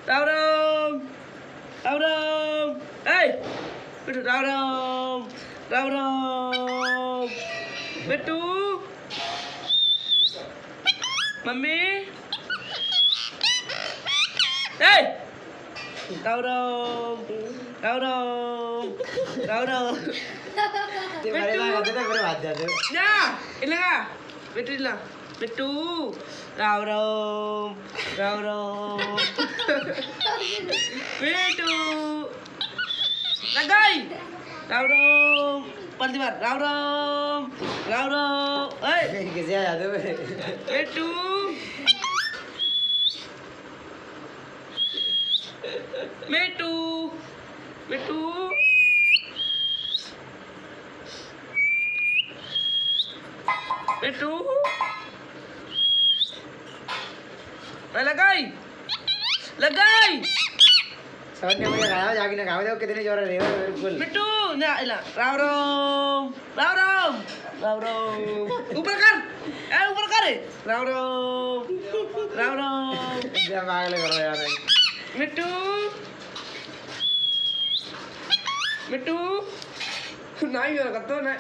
Rau rau. Rau rau. Hey. Betul rau rau. Rau rau. Betul. Mami. Hey. Rau rau. Rau rau. Rau rau. Ya, ilang betul lah. Betul. Rau rau. Rau rau. Betul. Lagay. Rau rau. Pantibar. Rau rau. Rau rau. Hey. Betul. Betul. Betul. Betul. Lagay. Lagay. Sawan niya mo yung kaya, yagi na kami daw kita ni Jora Reva बिल्कुल. Betul. Nah, ilah. Rau rau. Rau rau. Rau rau. ऊपर कर. ऊपर कर. Rau rau. Rau rau. Dia पागल करो यार. मिट्टू. मिट्टू. नहीं करो तो ना.